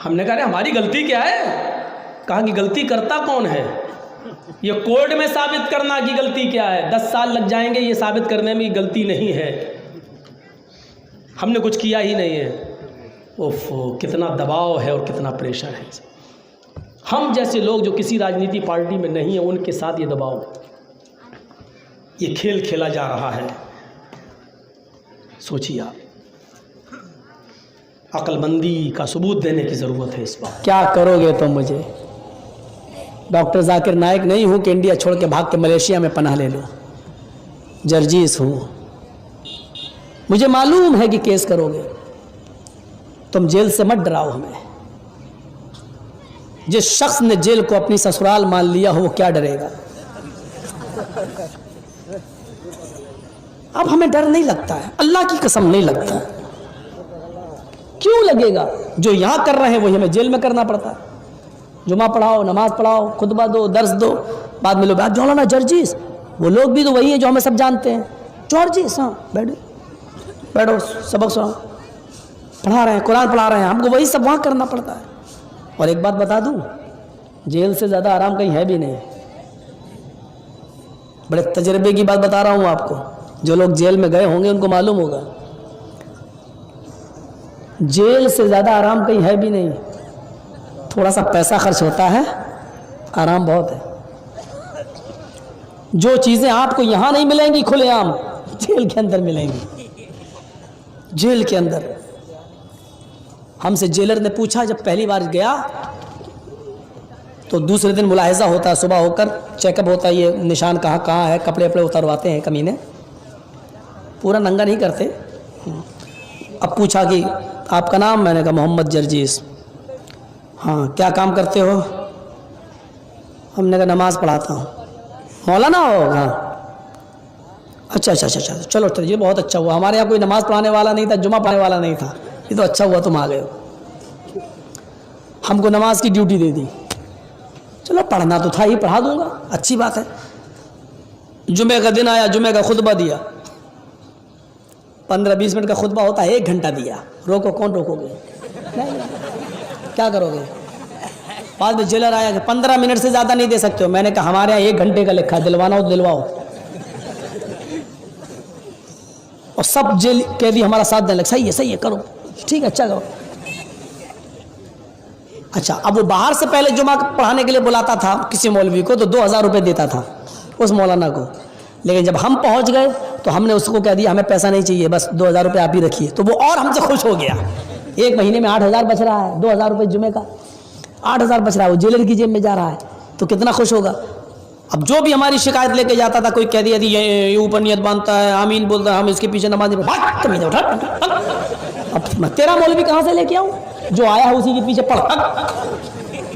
ہم نے کہا ہماری غلطی کیا ہے؟ کہا کہ غلطی کرتا کون ہے؟ یہ کورٹ میں ثابت کرنا کہ غلطی کیا ہے، 10 سال لگ جائیں گے یہ ثابت کرنے میں غلطی نہیں ہے، ہم نے کچھ کیا ہی نہیں ہے۔ کتنا دباؤ ہے اور کتنا پریشر ہے۔ ہم جیسے لوگ جو کسی راجنیتی پارٹی میں نہیں ہیں ان کے ساتھ یہ دباؤ، یہ کھیل کھیلا جا رہا ہے۔ سوچیے آپ، عقل مندی کا ثبوت دینے کی ضرورت ہے اس بات۔ کیا کرو گے تم مجھے؟ ڈاکٹر ذاکر نائک نہیں ہوں کہ انڈیا چھوڑ کے بھاگ کے ملیشیا میں پناہ لے لو، جرجیس ہوں۔ مجھے معلوم ہے کہ کیس کرو گے، تم جیل سے مت ڈراؤ ہمیں۔ جس شخص نے جیل کو اپنی سسرال مان لیا ہو وہ کیا ڈرے گا؟ اب ہمیں ڈر نہیں لگتا ہے، اللہ کی قسم نہیں لگتا ہے۔ کیوں لگے گا؟ جو یہاں کر رہے ہیں وہی ہمیں جیل میں کرنا پڑتا ہے۔ جمعہ پڑھاؤ، نماز پڑھاؤ، خطبہ دو، درس دو، بعد میں لوگ مولانا جرجیس، وہ لوگ بھی تو وہی ہیں جو ہمیں سب جانتے ہیں۔ جرجیس، ہاں بیٹھو سبق سناؤ، پڑھا رہے ہیں، قرآن پڑھا رہے ہیں، ہم کو وہی سب وہاں کرنا پڑتا ہے۔ اور ایک بات بتا دوں، جیل سے زیادہ آرام کہیں ہے بھی نہیں۔ بڑے تجربے کی بات بتا رہا ہوں آپ کو، جو لوگ جیل میں گئے ہوں گے ان کو معلوم ہوگا، جیل سے زیادہ آرام کہیں ہے بھی نہیں۔ تھوڑا سا پیسہ خرچ ہوتا ہے، آرام بہت ہے۔ جو چیزیں آپ کو یہاں نہیں ملیں گی کھلے عام، جیل کے اندر ملیں گی۔ جیل کے اندر ہم سے جیلر نے پوچھا، جب پہلی بار گیا تو دوسرے دن ملاحظہ ہوتا ہے، صبح ہو کر چیک اپ ہوتا ہے، یہ نشان کہاں کہاں ہے، کپڑے وپڑے اترواتے ہیں کمینے، پورا ننگا نہیں کرتے۔ اب پوچھا کہ آپ کا نام؟ میں نے کہا محمد جرجیس۔ ہاں، کیا کام کرتے ہو؟ ہم نے کہا نماز پڑھاتا ہوں۔ مولانا ہو؟ ہاں۔ اچھا، چلو یہ بہت اچھا ہوا، ہمارے یہاں کوئی نماز پڑھانے والا نہیں تھا، جمعہ پڑھانے والا نہیں تھا، یہ تو اچھا ہوا تم آ گئے ہو، ہم کو نماز کی ڈیوٹی دے دی۔ چلو پڑھنا تو تھا ہی، پڑھا دوں گا، اچھی بات ہے۔ جمعہ کا دن آیا، جمعہ کا خطبہ دیا، 15-20 منٹ کا خطبہ ہوتا ہے، 1 گھنٹہ دیا۔ روکو، کون روکو گے؟ نہیں، کیا کرو گے؟ بعد میں جیلر آیا کہ 15 منٹ سے زیادہ نہیں دے سکتے ہو۔ میں نے کہا ہمارے یہاں 1 گھنٹے کا لکھا ہے، دلوانا ہو دلواؤ۔ اور سب جیل قیدی ہمارا ساتھ دینے لگے، صحیح ہے کرو، ٹھیک ہے، اچھا کرو۔ اچھا، اب وہ باہر سے پہلے جمعہ پڑھانے کے لیے بلاتا تھا کسی مولوی کو تو 2000 روپے دیتا تھا اس مولانا کو، لیکن جب ہم پہنچ گئے تو ہم نے اس کو کہہ دیا ہمیں پیسہ نہیں چاہیے، بس 2000 روپے آپ ہی رکھیے، تو وہ اور ہم سے خوش ہو گیا۔ 1 مہینے میں 8000 بچ رہا ہے، 2000 روپے جمعے کا 8000 بچ رہا ہے، وہ جیلر کی جیب میں جا رہا ہے، تو کتنا خوش ہوگا۔ اب جو بھی ہماری شکایت لے کے جاتا تھا، کوئی کہہ دیا یہ اوپر نیت باندھتا ہے، آمین بولتا ہے، ہم اس کے پیچھے نماز نہیں پڑھتے۔ اب تیرا مولوی کہاں سے لے کے آؤں؟ جو آیا ہے اسی کے پیچھے پڑھ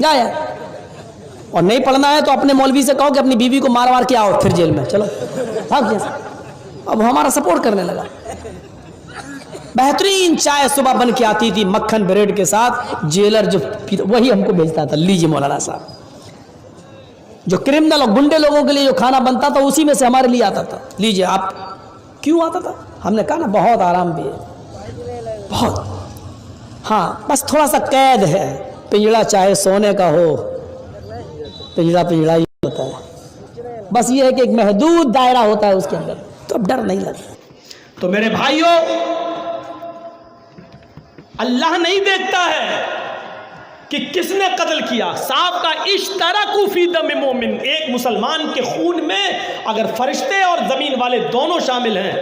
جا یار، اور نہیں پڑھنا ہے تو اپنے مولوی سے کہو کہ اپنی بیوی کو مار کے آؤ پھر جیل میں، چلو بھاگ جیسے۔ اب ہمارا سپورٹ کرنے لگا۔ بہترین چائے صبح بن کے آتی تھی مکھن بریڈ کے ساتھ، جیلر جو وہی ہم کو بھیجتا تھا، لیجیے مولانا صاحب۔ جو کرمنل اور گنڈے لوگوں کے لیے جو کھانا بنتا تھا اسی میں سے ہمارے لیے آتا تھا، لیجیے آپ۔ کیوں آتا تھا؟ ہم نے کہا نا بہت آرام بھی ہے، بہت۔ ہاں بس تھوڑا سا قید ہے، پنجڑا چاہے سونے کا ہو، پنجڑا ہی ہوتا ہے، بس یہ ہے کہ ایک محدود دائرہ ہوتا ہے اس کے اندر، تو اب ڈر نہیں لگتا۔ تو میرے بھائیوں، اللہ نہیں دیکھتا ہے کہ کس نے قتل کیا، صاحب کا اشتراکو فی دم مومن، ایک مسلمان کے خون میں اگر فرشتے اور زمین والے دونوں شامل ہیں،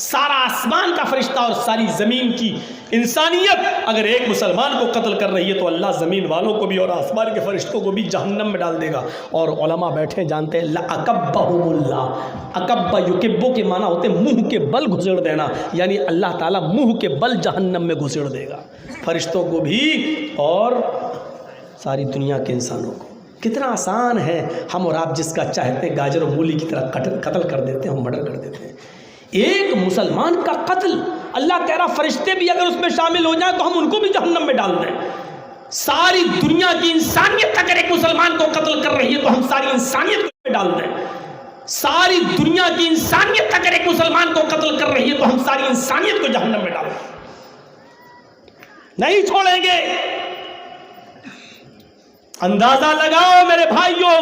سارا آسمان کا فرشتہ اور ساری زمین کی انسانیت اگر ایک مسلمان کو قتل کر رہی ہے تو اللہ زمین والوں کو بھی اور آسمان کے فرشتوں کو بھی جہنم میں ڈال دے گا۔ اور علماء بیٹھے جانتے ہیں لَأَكَبَّهُمُ اللَّهُ، اکبا یکبو کے معنی ہوتے منہ کے بل گھسڑ دینا، یعنی اللہ تعالیٰ منہ کے بل جہنم میں گھسڑ دے گا، فرشتوں کو بھی اور ساری دنیا کے انسانوں کو۔ کتنا آسان ہے، ہم اور آپ جس کا چاہتے ہیں گاجر و مولی کی طرح قتل کر دیتے ہیں، ہم مرڈر کر دیتے ہیں۔ ایک مسلمان کا قتل، اللہ کہہ رہا فرشتے بھی اگر اس میں شامل ہو جائیں تو ہم ان کو بھی جہنم میں ڈال دیں۔ ساری دنیا کی انسانیت اگر ایک مسلمان کو قتل کر رہی ہے تو ہم ساری انسانیت کو ڈال دیں۔ ساری دنیا کی انسانیت اگر ایک مسلمان کو قتل کر رہی ہے تو ہم ساری انسانیت کو جہنم میں ڈال دیں، نہیں چھوڑیں گے۔ اندازہ لگاؤ میرے بھائیوں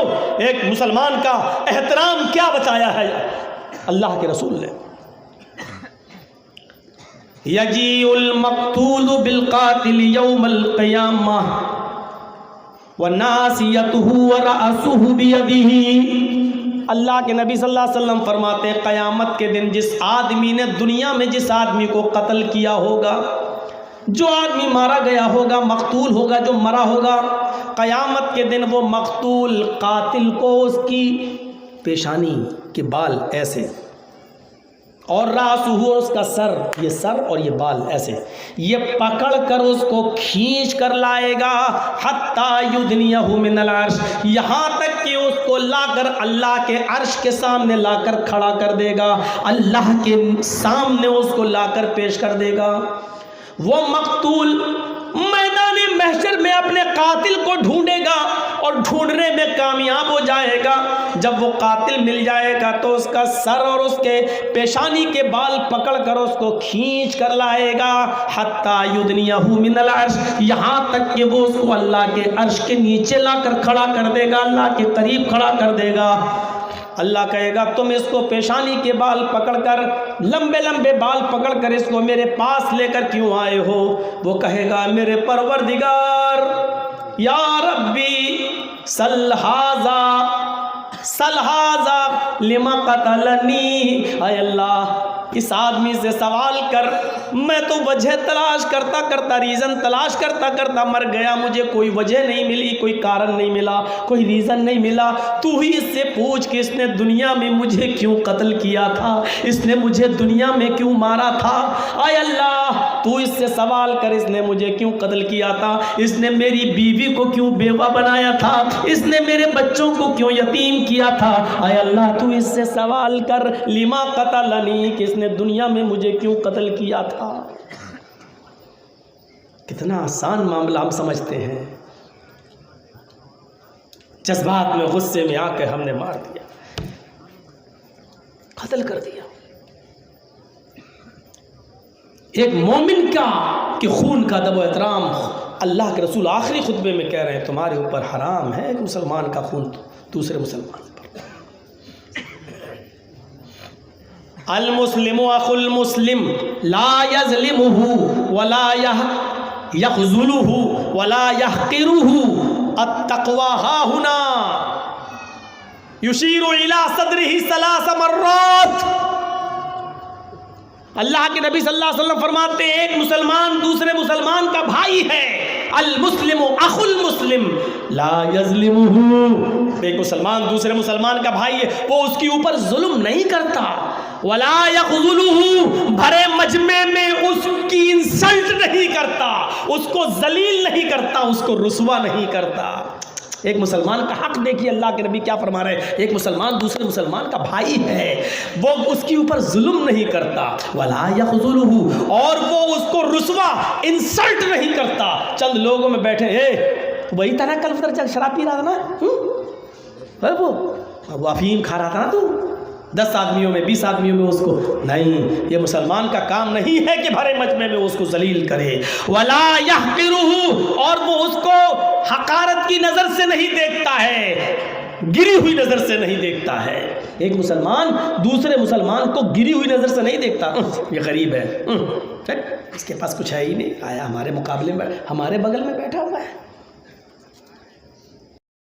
ایک مسلمان کا احترام کیا بتایا ہے اللہ کے رسول نے. یجیء المقتول بالقاتل یوم القیامہ وناسیتہ ورأسہ بیدہ. اللہ کے نبی صلی اللہ علیہ وسلم فرماتے ہیں قیامت کے دن جس آدمی نے دنیا میں جس آدمی کو قتل کیا ہوگا، جو آدمی مارا گیا ہوگا، مقتول ہوگا، جو مرا ہوگا، قیامت کے دن وہ مقتول قاتل کو اس کی پیشانی کے بال ایسے اور راسہ اس کا سر، یہ سر اور یہ بال ایسے، یہ پکڑ کر اس کو کھینچ کر لائے گا حتی یدنیہ من العرش، یہاں تک کہ اس کو لا کر اللہ کے عرش کے سامنے لا کر کھڑا کر دے گا، اللہ کے سامنے اس کو لا کر پیش کر دے گا. وہ مقتول میدان محشر میں اپنے قاتل کو ڈھونڈے گا اور ڈھونڈنے میں کامیاب ہو جائے گا. جب وہ قاتل مل جائے گا تو اس کا سر اور اس کے پیشانی کے بال پکڑ کر اس کو کھینچ کر لائے گا حتی یدنیہ من العرش، یہاں تک کہ وہ اس کو اللہ کے عرش کے نیچے لا کر کھڑا کر دے گا، اللہ کے قریب کھڑا کر دے گا. اللہ کہے گا تم اس کو پیشانی کے بال پکڑ کر، لمبے لمبے بال پکڑ کر اس کو میرے پاس لے کر کیوں آئے ہو؟ وہ کہے گا میرے پروردگار یا ربی سل ھذا لما قتلنی، اے اللہ اس آدمی سے سوال کر، میں تو وجہ تلاش کرتا کرتا، ریزن تلاش کرتا کرتا مر گیا، مجھے کوئی وجہ نہیں ملی، کوئی کارن نہیں ملا، کوئی ریزن نہیں ملا. تو ہی اس سے پوچھ کہ اس نے دنیا میں مجھے کیوں قتل کیا تھا، اس نے مجھے دنیا میں کیوں مارا تھا. اے اللہ تو اس سے سوال کر اس نے مجھے کیوں قتل کیا تھا، اس نے میری بیوی کو کیوں بیوہ بنایا تھا، اس نے میرے بچوں کو کیوں یتیم کیا تھا. اے اللہ تو اس سے سوال کر لما قتلنی، کہ اس نے دنیا میں مجھے کیوں قتل کیا تھا. کتنا آسان معاملہ ہم سمجھتے ہیں، جذبات میں غصے میں آ کے ہم نے مار دیا، قتل کر دیا. ایک مومن کا کہ خون کا ادب و احترام اللہ کے رسول آخری خطبے میں کہہ رہے ہیں تمہارے اوپر حرام ہے ایک مسلمان کا خون دوسرے مسلمان پر. المسلم اخو المسلم لا يظلمه ولا يخذله ولا يحقره التقوى ها هنا يشير الى صدره 3 مرات. اللہ کے نبی صلی اللہ علیہ وسلم فرماتے ہیں ایک مسلمان دوسرے مسلمان کا بھائی ہے. المسلم اخو المسلم لا یظلمہ، ایک مسلمان دوسرے مسلمان کا بھائی ہے، وہ اس کے اوپر ظلم نہیں کرتا. ولا یخذلہ، بھرے مجمع میں اس کی انسلٹ نہیں کرتا، اس کو ذلیل نہیں کرتا، اس کو رسوا نہیں کرتا. ایک مسلمان کا حق دیکھیے اللہ کے نبی کیا فرما رہے ہیں، ایک مسلمان دوسرے مسلمان کا بھائی ہے، وہ اس کے اوپر ظلم نہیں کرتا. ولا یخذلہ، اور وہ اس کو رسوا انسلٹ نہیں کرتا. چند لوگوں میں بیٹھے وہی طرح کل فطر شراب پی رہا تھا نا، وہ افیم کھا رہا تھا نا، تو 10 آدمیوں میں 20 آدمیوں میں اس کو نہیں. یہ مسلمان کا کام نہیں ہے کہ بھرے مجمع میں اس کو ذلیل کرے. ولا یحقرہ، اور وہ اس کو حقارت کی نظر سے نہیں دیکھتا ہے، گری ہوئی نظر سے نہیں دیکھتا ہے. ایک مسلمان دوسرے مسلمان کو گری ہوئی نظر سے نہیں دیکھتا. یہ غریب ہے، اس کے پاس کچھ ہے ہی نہیں، آیا ہمارے مقابلے میں ہمارے بغل میں بیٹھا ہوا ہے.